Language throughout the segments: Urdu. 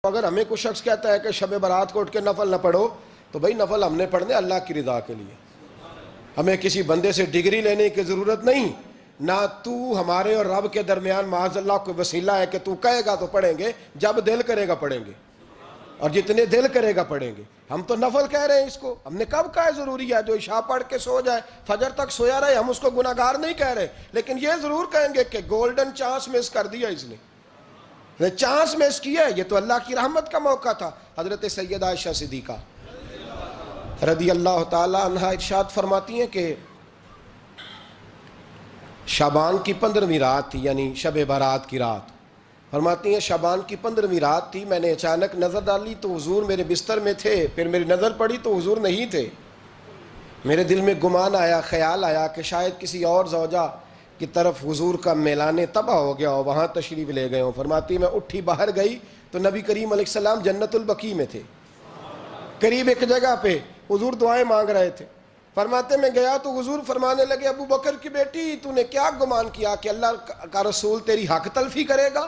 اگر ہمیں کوئی شخص کہتا ہے کہ شب برات کو اٹھ کے نفل نہ پڑھو تو بھائی نفل ہم نے پڑھنے اللہ کی رضا کے لیے، ہمیں کسی بندے سے ڈگری لینے کی ضرورت نہیں، نہ تو ہمارے اور رب کے درمیان معاذ اللہ کوئی وسیلہ ہے کہ تو کہے گا تو پڑھیں گے، جب دل کرے گا پڑھیں گے، اور جتنے دل کرے گا پڑھیں گے۔ ہم تو نفل کہہ رہے ہیں اس کو، ہم نے کب کہا ہے ضروری ہے جو عشاء پڑھ کے سو جائے فجر تک سویا رہے، ہم اس کو گناہگار نہیں کہہ رہے، لیکن یہ ضرور کہیں گے کہ گولڈن چانس مس کر دیا اس نے، چانس مس کیا ہے، یہ تو اللہ کی رحمت کا موقع تھا۔ حضرت سیدہ عائشہ صدیقہ رضی اللہ تعالی عنہ ارشاد فرماتی ہیں کہ شعبان کی 15ویں رات تھی، یعنی شب برات کی رات، فرماتی ہیں شعبان کی 15ویں رات تھی، میں نے اچانک نظر ڈالی تو حضور میرے بستر میں تھے، پھر میری نظر پڑی تو حضور نہیں تھے، میرے دل میں گمان آیا، خیال آیا کہ شاید کسی اور زوجہ کی طرف حضور کا میلان تباہ ہو گیا ہو، وہاں تشریف لے گئے ہوں۔ فرماتی میں اٹھی باہر گئی تو نبی کریم علیہ السلام جنت البقیع میں تھے، قریب ایک جگہ پہ حضور دعائیں مانگ رہے تھے۔ فرماتے میں گیا تو حضور فرمانے لگے ابو بکر کی بیٹی تو نے کیا گمان کیا کہ اللہ کا رسول تیری حق تلفی کرے گا؟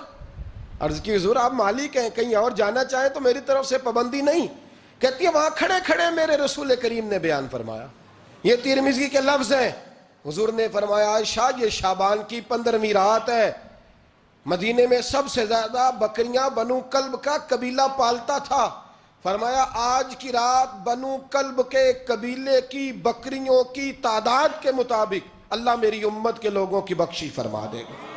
عرض کی حضور آپ مالک ہیں، کہیں اور جانا چاہیں تو میری طرف سے پابندی نہیں۔ کہتی ہے وہاں کھڑے کھڑے میرے رسول کریم نے بیان فرمایا، یہ ترمذی کے لفظ ہیں، حضور نے فرمایا عائشہ یہ شعبان کی 15ویں رات ہے، مدینے میں سب سے زیادہ بکریاں بنو کلب کا قبیلہ پالتا تھا، فرمایا آج کی رات بنو کلب کے قبیلے کی بکریوں کی تعداد کے مطابق اللہ میری امت کے لوگوں کی بخشی فرما دے گا۔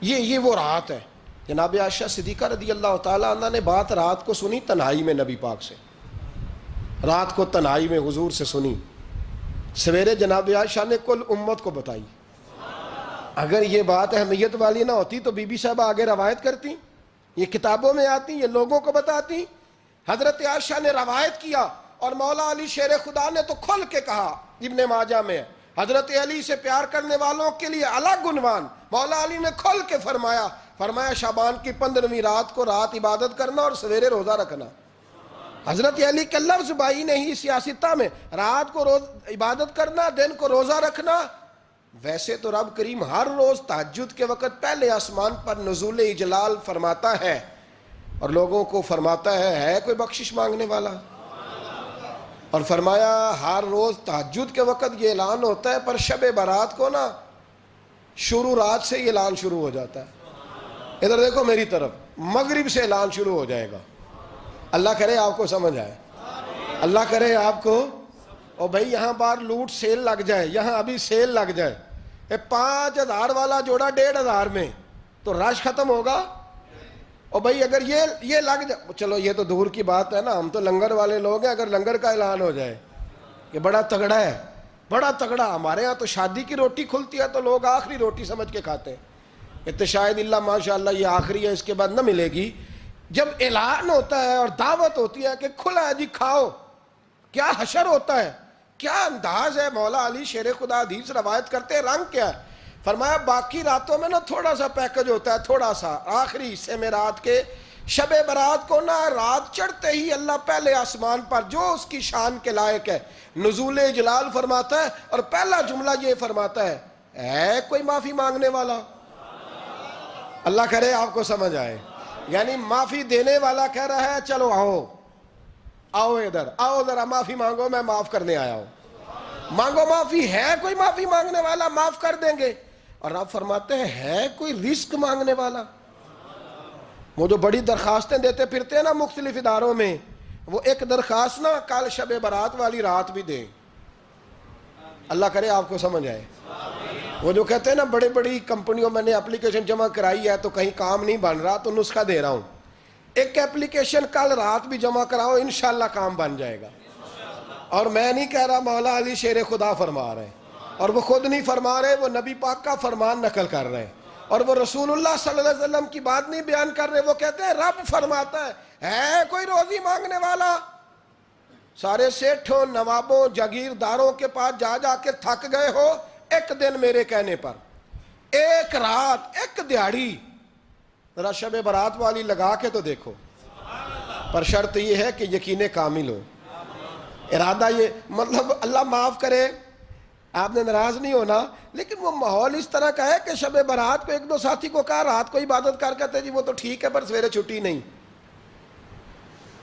یہ وہ رات ہے۔ جناب عائشہ صدیقہ رضی اللہ تعالیٰ عنہ نے بات رات کو سنی تنہائی میں نبی پاک سے، رات کو تنہائی میں حضور سے سنی، سویرے جناب عائشہ نے کل امت کو بتائی۔ اگر یہ بات اہمیت والی نہ ہوتی تو بی بی صاحبہ آگے روایت کرتی، یہ کتابوں میں آتی، یہ لوگوں کو بتاتی۔ حضرت عائشہ نے روایت کیا اور مولا علی شیر خدا نے تو کھل کے کہا، ابن ماجہ میں حضرت علی سے پیار کرنے والوں کے لیے الگ عنوان، مولا علی نے کھل کے فرمایا شعبان کی 15ویں رات کو رات عبادت کرنا اور سویرے روزہ رکھنا۔ حضرت علی کے لفظ بائی نہیں سیاستہ میں، رات کو عبادت کرنا، دن کو روزہ رکھنا۔ ویسے تو رب کریم ہر روز تہجد کے وقت پہلے آسمان پر نزول اجلال فرماتا ہے اور لوگوں کو فرماتا ہے کوئی بخشش مانگنے والا؟ اور فرمایا ہر روز تہجد کے وقت یہ اعلان ہوتا ہے، پر شب برات کو نا شروع رات سے یہ اعلان شروع ہو جاتا ہے۔ ادھر دیکھو میری طرف، مغرب سے اعلان شروع ہو جائے گا۔ اللہ کرے آپ کو سمجھ آئے، اللہ کرے آپ کو، اور بھائی یہاں باہر لوٹ سیل لگ جائے، یہاں ابھی سیل لگ جائے، 5000 والا جوڑا 1500 میں تو رش ختم ہوگا؟ اور بھائی اگر یہ لگ جائے، چلو یہ تو دور کی بات ہے نا، ہم تو لنگر والے لوگ ہیں، اگر لنگر کا اعلان ہو جائے کہ بڑا تگڑا ہے، بڑا تگڑا، ہمارے ہاں تو شادی کی روٹی کھلتی ہے تو لوگ آخری روٹی سمجھ کے کھاتے ہیں، تو شاید اللہ ماشاءاللہ یہ آخری ہے، اس کے بعد نہ ملے گی۔ جب اعلان ہوتا ہے اور دعوت ہوتی ہے کہ کھلا ہے جی کھاؤ، کیا حشر ہوتا ہے، کیا انداز ہے۔ مولا علی شیر خدا حدیث روایت کرتے ہیں، رنگ کیا ہے؟ فرمایا باقی راتوں میں نا تھوڑا سا پیکج ہوتا ہے، تھوڑا سا، آخری حصے میں رات کے شب برات کو نا رات چڑھتے ہی اللہ پہلے آسمان پر جو اس کی شان کے لائق ہے نزول جلال فرماتا ہے، اور پہلا جملہ یہ فرماتا ہے کوئی معافی مانگنے والا؟ اللہ کرے آپ کو سمجھ آئے، یعنی معافی دینے والا کہہ رہا ہے چلو آؤ ادھر، آؤ ذرا معافی مانگو، میں معاف کرنے آیا ہوں، مانگو معافی، ہے کوئی معافی مانگنے والا؟ معاف کر دیں گے۔ اور آپ فرماتے ہیں ہے کوئی رزق مانگنے والا؟ وہ جو بڑی درخواستیں دیتے پھرتے ہیں نا مختلف اداروں میں، وہ ایک درخواست نا کل شب برات والی رات بھی دیں۔ اللہ کرے آپ کو سمجھ آئے۔ وہ جو کہتے ہیں نا بڑی بڑی کمپنیوں میں نے اپلیکیشن جمع کرائی ہے تو کہیں کام نہیں بن رہا تو نسخہ دے رہا ہوں، ایک اپلیکیشن کل رات بھی جمع کراؤ انشاءاللہ کام بن جائے گا۔ اور میں نہیں کہہ رہا، مولا علی شیر خدا فرما رہے ہیں، اور وہ خود نہیں فرما رہے، وہ نبی پاک کا فرمان نقل کر رہے ہیں، اور وہ رسول اللہ صلی اللہ علیہ وسلم کی بات نہیں بیان کر رہے، وہ کہتے ہیں رب فرماتا ہے کوئی روزی مانگنے والا؟ سارے سیٹھوں، نوابوں، جاگیرداروں کے پاس جا جا کے تھک گئے ہو، ایک دن میرے کہنے پر، ایک رات، ایک دیہڑی ذرا شب برات والی لگا کے تو دیکھو، پر شرط یہ ہے کہ یقین کامل ہو، ارادہ یہ، مطلب اللہ معاف کرے، آپ نے ناراض نہیں ہونا، لیکن وہ ماحول اس طرح کا ہے کہ شب برات کو ایک دو ساتھی کو کہا رات کو عبادت کر کہتے جی وہ تو ٹھیک ہے پر سویرے چھٹی نہیں،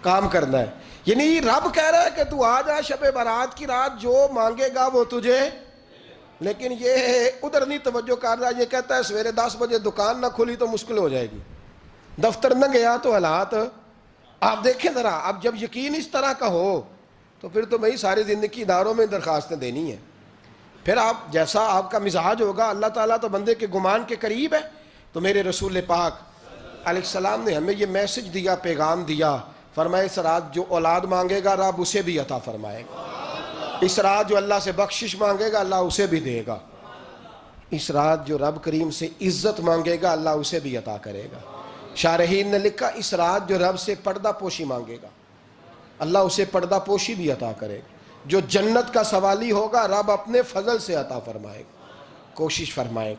کام کرنا ہے. یعنی رب کہہ رہا ہے کہ تو آ جا شب برات کی رات، جو مانگے گا وہ تجھے، لیکن یہ ادھر نہیں توجہ کر رہا. یہ کہتا ہے سویرے 10 بجے دکان نہ کھلی تو مشکل ہو جائے گی، دفتر نہ گیا تو حالات. آپ دیکھیں ذرا، اب جب یقین اس طرح کا ہو تو پھر تو میں ساری زندگی اداروں میں درخواستیں دینی ہیں. پھر آپ جیسا آپ کا مزاج ہوگا، اللہ تعالیٰ تو بندے کے گمان کے قریب ہے. تو میرے رسول پاک علیہ السلام نے ہمیں یہ میسج دیا، پیغام دیا، فرمائے اس رات جو اولاد مانگے گا رب اسے بھی عطا فرمائے گا. اس رات جو اللہ سے بخشش مانگے گا اللہ اسے بھی دے گا. اس رات جو رب کریم سے عزت مانگے گا اللہ اسے بھی عطا کرے گا. شارحین نے لکھا اس رات جو رب سے پردہ پوشی مانگے گا اللہ اسے پردہ پوشی بھی عطا کرے گا. جو جنت کا سوالی ہوگا رب اپنے فضل سے عطا فرمائے گا. کوشش فرمائے.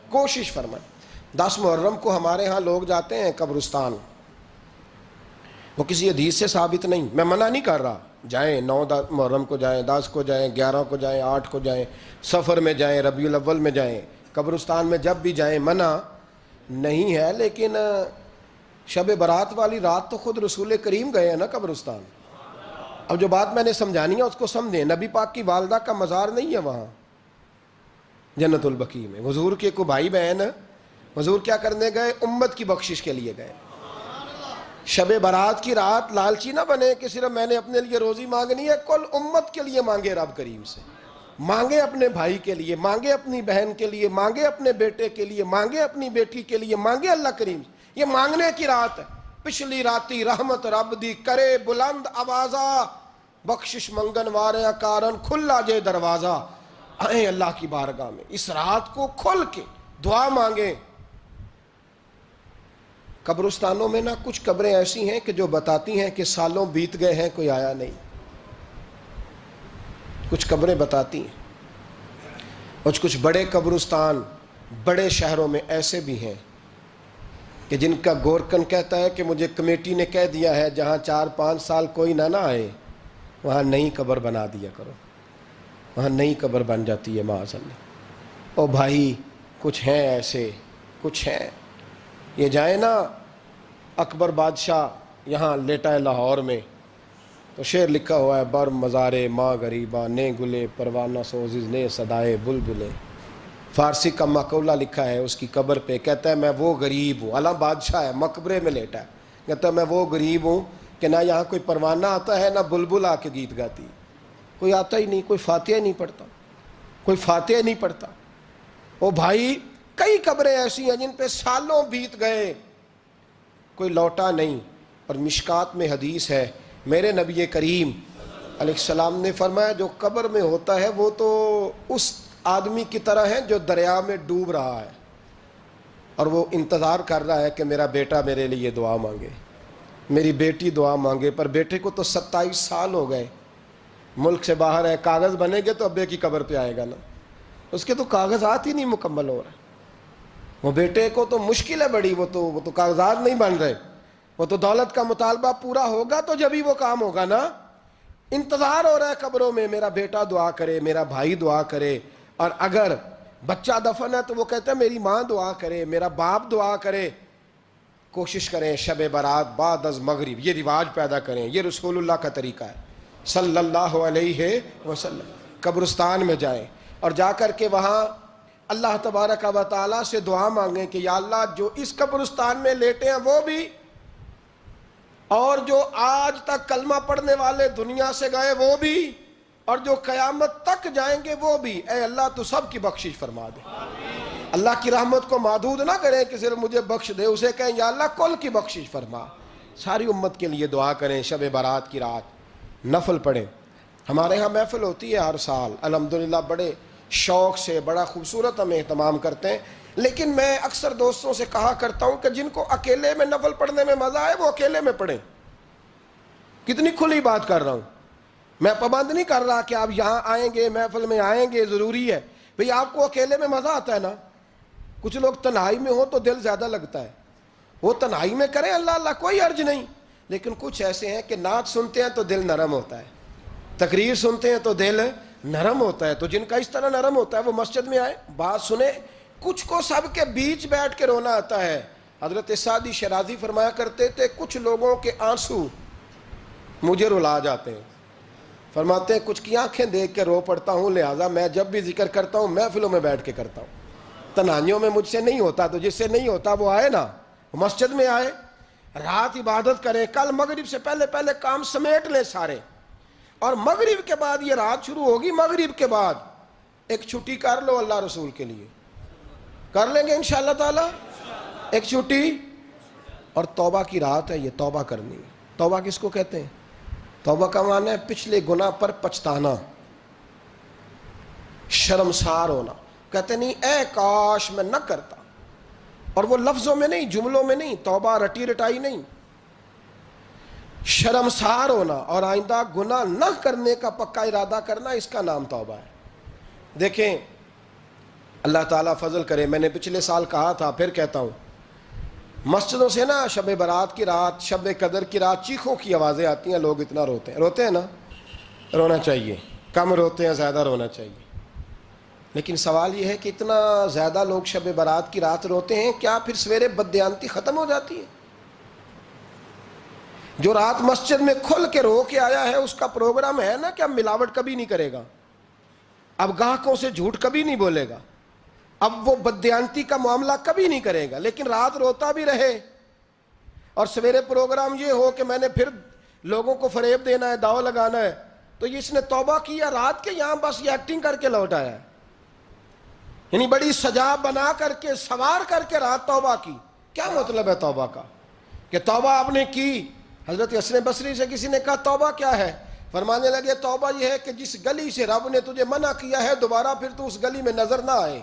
10 محرم کو ہمارے ہاں لوگ جاتے ہیں قبرستان، وہ کسی حدیث سے ثابت نہیں، میں منع نہیں کر رہا، جائیں 9 محرم کو جائیں، 10 کو جائیں، 11 کو جائیں، 8 کو جائیں، سفر میں جائیں، ربیع الاول میں جائیں، قبرستان میں جب بھی جائیں منع نہیں ہے. لیکن شب برات والی رات تو خود رسول کریم گئے ہیں نا قبرستان. اب جو بات میں نے سمجھانی ہے اس کو سمجھیں. نبی پاک کی والدہ کا مزار نہیں ہے وہاں جنت البقیع میں. حضور کے کو بھائی بہن، حضور کیا کرنے گئے؟ امت کی بخشش کے لیے گئے. شب برات کی رات لالچی نہ بنے کہ صرف میں نے اپنے لیے روزی مانگنی ہے، کل امت کے لیے مانگے رب کریم سے. مانگے اپنے بھائی کے لیے، مانگے اپنی بہن کے لیے، مانگے اپنے بیٹے کے لیے، مانگے اپنی بیٹی کے لیے، مانگے اللہ کریم سے. یہ مانگنے کی رات ہے. پچھلی راتی رحمت رب دی کرے بلند آوازہ، بخشش منگن واریاں کارن کھلا جے دروازہ. آئیں اللہ کی بارگاہ میں اس رات کو کھل کے دعا مانگیں. قبرستانوں میں نا کچھ قبریں ایسی ہیں کہ جو بتاتی ہیں کہ سالوں بیت گئے ہیں کوئی آیا نہیں. کچھ قبریں بتاتی ہیں. اور کچھ بڑے قبرستان بڑے شہروں میں ایسے بھی ہیں کہ جن کا گورکن کہتا ہے کہ مجھے کمیٹی نے کہہ دیا ہے جہاں 4-5 سال کوئی نہ آئے وہاں نئی قبر بنا دیا کرو. وہاں نئی قبر بن جاتی ہے معاذ اللہ. او بھائی کچھ ہیں ایسے، کچھ ہیں. یہ جائیں نا اکبر بادشاہ یہاں لیٹا ہے لاہور میں، تو شعر لکھا ہوا ہے بر مزارے ماں غریباں نے گلے پروانہ سوزز نے صدائے بلبلے. فارسی کا مقولہ لکھا ہے اس کی قبر پہ، کہتا ہے میں وہ غریب ہوں. اعلیٰ بادشاہ ہے مقبرے میں لیٹا ہے، کہتا ہے میں وہ غریب ہوں کہ نہ یہاں کوئی پروانہ آتا ہے نہ بلبل آ کے گیت گاتی. کوئی آتا ہی نہیں، کوئی فاتحہ نہیں پڑھتا، کوئی فاتحہ نہیں پڑھتا. او بھائی کئی قبریں ایسی ہیں جن پہ سالوں بیت گئے کوئی لوٹا نہیں. اور مشکات میں حدیث ہے میرے نبی کریم علیہ السلام نے فرمایا جو قبر میں ہوتا ہے وہ تو اس آدمی کی طرح ہے جو دریا میں ڈوب رہا ہے اور وہ انتظار کر رہا ہے کہ میرا بیٹا میرے لیے دعا مانگے، میری بیٹی دعا مانگے. پر بیٹے کو تو 27 سال ہو گئے، ملک سے باہر ہے. کاغذ بنے گے تو ابے کی قبر پہ آئے گا نا، اس کے تو کاغذات ہی نہیں مکمل ہو رہے. وہ بیٹے کو تو مشکل ہے بڑی، وہ تو کاغذات نہیں بن رہے. وہ تو دولت کا مطالبہ پورا ہوگا تو جب ہی وہ کام ہوگا نا. انتظار ہو رہا ہے قبروں میں میرا بیٹا دعا کرے، میرا بھائی دعا کرے. اور اگر بچہ دفن ہے تو وہ کہتا ہے میری ماں دعا کرے، میرا باپ دعا کرے. کوشش کریں شب برات بعد از مغرب یہ رواج پیدا کریں. یہ رسول اللہ کا طریقہ ہے صلی اللہ علیہ وسلم. قبرستان میں جائیں اور جا کر کے وہاں اللہ تبارک و تعالیٰ سے دعا مانگیں کہ یا اللہ جو اس قبرستان میں لیٹے ہیں وہ بھی، اور جو آج تک کلمہ پڑھنے والے دنیا سے گئے وہ بھی، اور جو قیامت تک جائیں گے وہ بھی. اے اللہ تو سب کی بخشش فرما دے. اللہ کی رحمت کو محدود نہ کریں کہ صرف مجھے بخش دے، اسے کہیں یا اللہ کل کی بخشش فرما. ساری امت کے لیے دعا کریں. شب برات کی رات نفل پڑھیں. ہمارے ہاں محفل ہوتی ہے ہر سال الحمدللہ، بڑے شوق سے بڑا خوبصورت ہم اہتمام کرتے ہیں. لیکن میں اکثر دوستوں سے کہا کرتا ہوں کہ جن کو اکیلے میں نفل پڑھنے میں مزہ آئے وہ اکیلے میں پڑھیں. کتنی کھلی بات کر رہا ہوں. میں پابند نہیں کر رہا کہ آپ یہاں آئیں گے محفل میں آئیں گے ضروری ہے. بھئی آپ کو اکیلے میں مزہ آتا ہے نا. کچھ لوگ تنہائی میں ہوں تو دل زیادہ لگتا ہے، وہ تنہائی میں کریں اللہ اللہ کوئی عرض نہیں. لیکن کچھ ایسے ہیں کہ نعت سنتے ہیں تو دل نرم ہوتا ہے، تقریر سنتے ہیں تو دل نرم ہوتا ہے، تو جن کا اس طرح نرم ہوتا ہے وہ مسجد میں آئے، بات سنے. کچھ کو سب کے بیچ بیٹھ کے رونا آتا ہے. حضرت سعدی شیرازی فرمایا کرتے تھے کچھ لوگوں کے آنسو مجھے رلا جاتے ہیں. فرماتے ہیں کچھ کی آنکھیں دیکھ کے رو پڑتا ہوں، لہٰذا میں جب بھی ذکر کرتا ہوں محفلوں میں بیٹھ کے کرتا ہوں. تنہائیوں میں مجھ سے نہیں ہوتا، تو جس سے نہیں ہوتا وہ آئے نا، مسجد میں آئے، رات عبادت کریں. کل مغرب سے پہلے پہلے کام سمیٹ لیں سارے، اور مغرب کے بعد، یہ رات شروع ہوگی مغرب کے بعد، ایک چھٹی کر لو اللہ رسول کے لیے. کر لیں گے انشاءاللہ تعالی ایک چھٹی. اور توبہ کی رات ہے، یہ توبہ کرنی ہے. توبہ کس کو کہتے ہیں؟ توبہ کا معنی ہے پچھلے گناہ پر پچھتانا، شرمسار ہونا. کہتے نہیں اے کاش میں نہ کرتا، اور وہ لفظوں میں نہیں، جملوں میں نہیں، توبہ رٹی رٹائی نہیں، شرمسار ہونا اور آئندہ گناہ نہ کرنے کا پکا ارادہ کرنا، اس کا نام توبہ ہے. دیکھیں اللہ تعالیٰ فضل کرے، میں نے پچھلے سال کہا تھا، پھر کہتا ہوں، مسجدوں سے نا شب برات کی رات، شب قدر کی رات چیخوں کی آوازیں آتی ہیں، لوگ اتنا روتے ہیں نا. رونا چاہیے، کم روتے ہیں زیادہ رونا چاہیے. لیکن سوال یہ ہے کہ اتنا زیادہ لوگ شب برات کی رات روتے ہیں، کیا پھر سویرے بددیانتی ختم ہو جاتی ہے؟ جو رات مسجد میں کھل کے رو کے آیا ہے، اس کا پروگرام ہے نا کہ اب ملاوٹ کبھی نہیں کرے گا، اب گاہکوں سے جھوٹ کبھی نہیں بولے گا، اب وہ بددیانتی کا معاملہ کبھی نہیں کرے گا. لیکن رات روتا بھی رہے اور سویرے پروگرام یہ ہو کہ میں نے پھر لوگوں کو فریب دینا ہے، داؤ لگانا ہے، تو اس نے توبہ کیا رات کے، یہاں بس یہ ایکٹنگ کر کے لوٹ آیا ہے. یعنی بڑی سجا بنا کر کے، سوار کر کے رات توبہ کی. کیا مطلب ہے توبہ کا؟ کہ توبہ آپ نے کی. حضرت حسن بصری سے کسی نے کہا توبہ کیا ہے؟ فرمانے لگے توبہ یہ ہے کہ جس گلی سے رب نے تجھے منع کیا ہے دوبارہ پھر تو اس گلی میں نظر نہ آئے،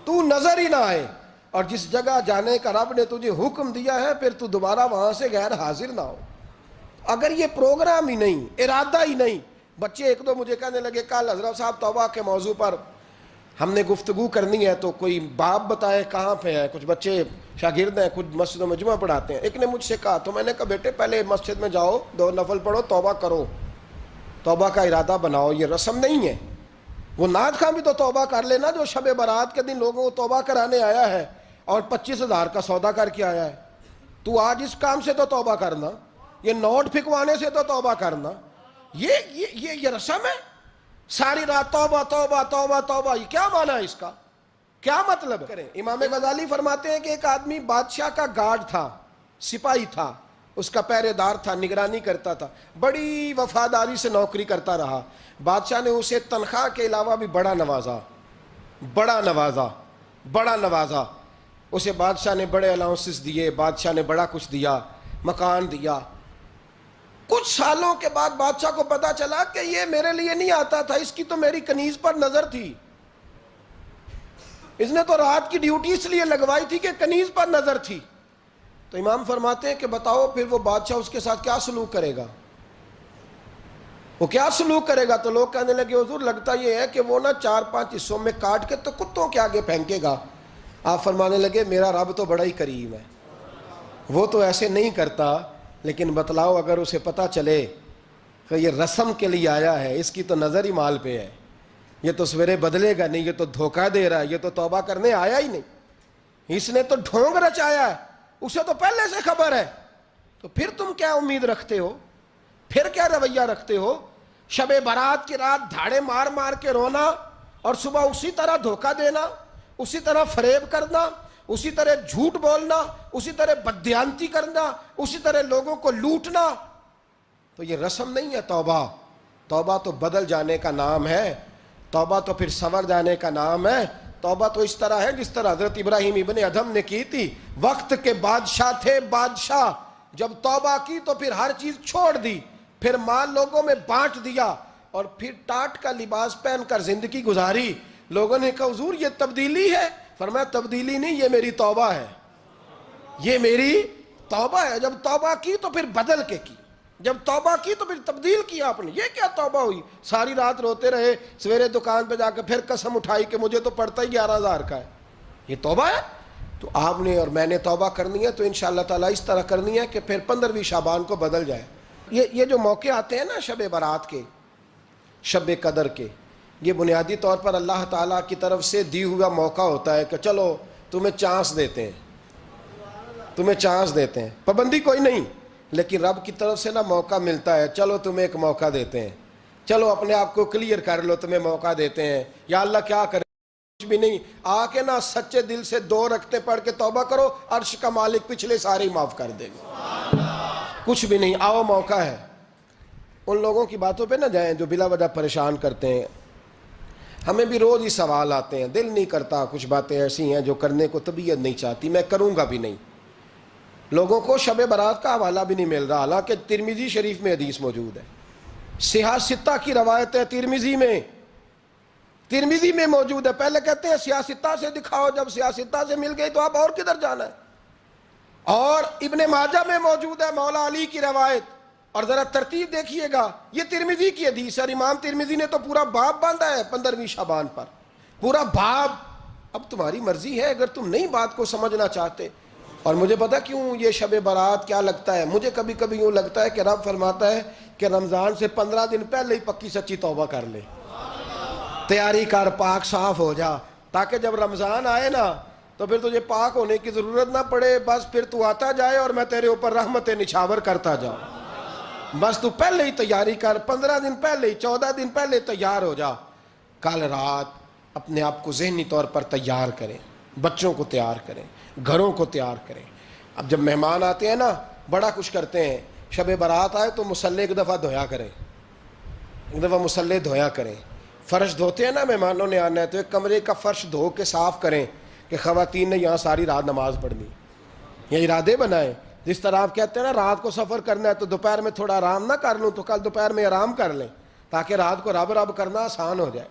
تو نظر ہی نہ آئے. اور جس جگہ جانے کا رب نے تجھے حکم دیا ہے پھر تو دوبارہ وہاں سے غیر حاضر نہ ہو. اگر یہ پروگرام ہی نہیں، ارادہ ہی نہیں. بچے ایک دو مجھے کہنے لگے کل حضرت صاحب توبہ کے موضوع پر ہم نے گفتگو کرنی ہے، تو کوئی باب بتائے کہاں پہ ہے. کچھ بچے شاگرد ہیں، کچھ مسجدوں میں جمعہ پڑھاتے ہیں. ایک نے مجھ سے کہا، تو میں نے کہا بیٹے پہلے مسجد میں جاؤ، 2 نفل پڑھو، توبہ کرو، توبہ کا ارادہ بناؤ. یہ رسم نہیں ہے. وہ نعت خواں بھی تو توبہ کر لینا جو شب برات کے دن لوگوں کو توبہ کرانے آیا ہے اور 25,000 کا سودا کر کے آیا ہے. تو آج اس کام سے تو توبہ کرنا، یہ نوٹ پھکوانے سے تو توبہ کرنا. یہ رسم ہے. ساری رات توبہ توبہ توبہ توبہ، یہ کیا معنی ہے اس کا؟ کیا مطلب کریں؟ امام غزالی فرماتے ہیں کہ ایک آدمی بادشاہ کا گارڈ تھا، سپاہی تھا، اس کا پہرے دار تھا، نگرانی کرتا تھا، بڑی وفاداری سے نوکری کرتا رہا. بادشاہ نے اسے تنخواہ کے علاوہ بھی بڑا نوازا. اسے بادشاہ نے بڑے الاؤنسز دیے، بادشاہ نے بڑا کچھ دیا، مکان دیا. کچھ سالوں کے بعد بادشاہ کو پتا چلا کہ یہ میرے لیے نہیں آتا تھا، اس کی تو میری کنیز پر نظر تھی، اس نے تو رات کی ڈیوٹی اس لیے لگوائی تھی کہ کنیز پر نظر تھی. تو امام فرماتے ہیں کہ بتاؤ پھر وہ بادشاہ اس کے ساتھ کیا سلوک کرے گا؟ وہ کیا سلوک کرے گا؟ تو لوگ کہنے لگے حضور لگتا یہ ہے کہ وہ نا 4-5 حصوں میں کاٹ کے تو کتوں کے آگے پھینکے گا. آپ فرمانے لگے میرا رب تو بڑا ہی کریم ہے، وہ تو ایسے نہیں کرتا. لیکن بتلاؤ اگر اسے پتا چلے کہ یہ رسم کے لیے آیا ہے، اس کی تو نظر ہی مال پہ ہے، یہ تو سویرے بدلے گا نہیں، یہ تو دھوکہ دے رہا ہے، یہ تو توبہ کرنے آیا ہی نہیں، اس نے تو ڈھونگ رچایا ہے، اسے تو پہلے سے خبر ہے. تو پھر تم کیا امید رکھتے ہو؟ پھر کیا رویہ رکھتے ہو؟ شب برات کی رات دھاڑے مار مار کے رونا اور صبح اسی طرح دھوکہ دینا، اسی طرح فریب کرنا، اسی طرح جھوٹ بولنا، اسی طرح بددیانتی کرنا، اسی طرح لوگوں کو لوٹنا. تو یہ رسم نہیں ہے توبہ. توبہ تو بدل جانے کا نام ہے، توبہ تو پھر سنور جانے کا نام ہے. توبہ تو اس طرح ہے جس طرح حضرت ابراہیم ابن ادھم نے کی تھی. وقت کے بادشاہ تھے، بادشاہ جب توبہ کی تو پھر ہر چیز چھوڑ دی، پھر مال لوگوں میں بانٹ دیا اور پھر ٹاٹ کا لباس پہن کر زندگی گزاری. لوگوں نے کہا حضور یہ تبدیلی ہے. فرمایا تبدیلی نہیں، یہ میری توبہ ہے، یہ میری توبہ ہے. جب توبہ کی تو پھر بدل کے کی، جب توبہ کی تو پھر تبدیل کیا آپ نے. یہ کیا توبہ ہوئی؟ ساری رات روتے رہے، سویرے دکان پہ جا کے پھر قسم اٹھائی کہ مجھے تو پڑتا ہی 11,000 کا ہے. یہ توبہ ہے؟ تو آپ نے اور میں نے توبہ کرنی ہے تو انشاءاللہ تعالیٰ اس طرح کرنی ہے کہ پھر 15ویں شعبان کو بدل جائے. یہ جو موقع آتے ہیں نا شب برات کے، شب قدر کے، یہ بنیادی طور پر اللہ تعالیٰ کی طرف سے دی ہوا موقع ہوتا ہے کہ چلو تمہیں چانس دیتے ہیں، تمہیں چانس دیتے ہیں، پابندی کوئی نہیں، لیکن رب کی طرف سے نا موقع ملتا ہے، چلو تمہیں ایک موقع دیتے ہیں، چلو اپنے آپ کو کلیئر کر لو، تمہیں موقع دیتے ہیں، یا اللہ کیا کرے، کچھ بھی نہیں، آ کے نا سچے دل سے 2 رکعتیں پڑھ کے توبہ کرو، عرش کا مالک پچھلے سارے معاف کر دے گا، کچھ بھی نہیں، آؤ موقع ہے۔ ان لوگوں کی باتوں پہ نہ جائیں جو بلا وجہ پریشان کرتے ہیں، ہمیں بھی روز ہی سوال آتے ہیں، دل نہیں کرتا، کچھ باتیں ایسی ہیں جو کرنے کو طبیعت نہیں چاہتی، میں کروں گا بھی نہیں۔ لوگوں کو شب برات کا حوالہ بھی نہیں مل رہا، حالانکہ ترمذی شریف میں حدیث موجود ہے، صحاح ستہ کی روایت ہے، ترمذی میں موجود ہے۔ پہلے کہتے ہیں صحاح ستہ سے دکھاؤ، جب صحاح ستہ سے مل گئی تو آپ اور کدھر جانا ہے؟ اور ابن ماجہ میں موجود ہے مولا علی کی روایت، اور ذرا ترتیب دیکھیے گا، یہ ترمذی کی حدیث ہے، اور امام ترمذی نے تو پورا باب باندھا ہے 15ویں شعبان پر، پورا باب۔ اب تمہاری مرضی ہے، اگر تم نہیں بات کو سمجھنا چاہتے۔ اور مجھے پتا کیوں یہ شب برات کیا لگتا ہے، مجھے کبھی کبھی یوں لگتا ہے کہ رب فرماتا ہے کہ رمضان سے 15 دن پہلے ہی پکی سچی توبہ کر لے، تیاری کر، پاک صاف ہو جا، تاکہ جب رمضان آئے نا تو پھر تجھے پاک ہونے کی ضرورت نہ پڑے، بس پھر تو آتا جائے اور میں تیرے اوپر رحمتیں نچھاور کرتا جاؤں، بس تو پہلے ہی تیاری کر، 15 دن پہلے ہی، 14 دن پہلے تیار ہو جا۔ کل رات اپنے آپ کو ذہنی طور پر تیار کریں، بچوں کو تیار کریں، گھروں کو تیار کریں۔ اب جب مہمان آتے ہیں نا بڑا کچھ کرتے ہیں، شب برات آئے تو مصلے ایک دفعہ دھویا کریں، ایک دفعہ مصلے دھویا کریں۔ فرش دھوتے ہیں نا، مہمانوں نے آنا ہے تو ایک کمرے کا فرش دھو کے صاف کریں کہ خواتین نے یہاں ساری رات نماز پڑھنی، یہ ارادے بنائیں۔ جس طرح آپ کہتے ہیں نا رات کو سفر کرنا ہے تو دوپہر میں تھوڑا آرام نہ کر لوں تو کل دوپہر میں آرام کر لیں، تاکہ رات کو رب رب کرنا آسان ہو جائے،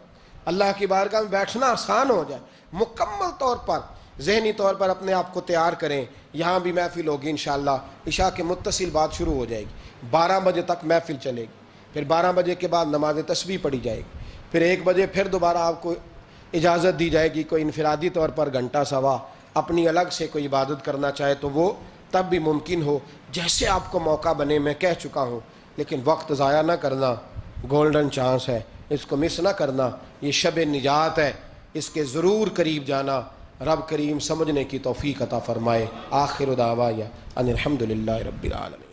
اللہ کی بارگاہ میں بیٹھنا آسان ہو جائے۔ مکمل طور پر ذہنی طور پر اپنے آپ کو تیار کریں۔ یہاں بھی محفل ہوگی انشاءاللہ، عشاء کے متصل بعد شروع ہو جائے گی، 12 بجے تک محفل چلے گی، پھر 12 بجے کے بعد نماز تسبیح پڑھی جائے گی، پھر 1 بجے پھر دوبارہ آپ کو اجازت دی جائے گی، کوئی انفرادی طور پر گھنٹہ سوا اپنی الگ سے کوئی عبادت کرنا چاہے تو وہ تب بھی ممکن ہو، جیسے آپ کو موقع بنے۔ میں کہہ چکا ہوں، لیکن وقت ضائع نہ کرنا، گولڈن چانس ہے، اس کو مس نہ کرنا، یہ شب نجات ہے، اس کے ضرور قریب جانا۔ رب کریم سمجھنے کی توفیق عطا فرمائے۔ آخر دعوایا ان الحمدللہ رب العالمین۔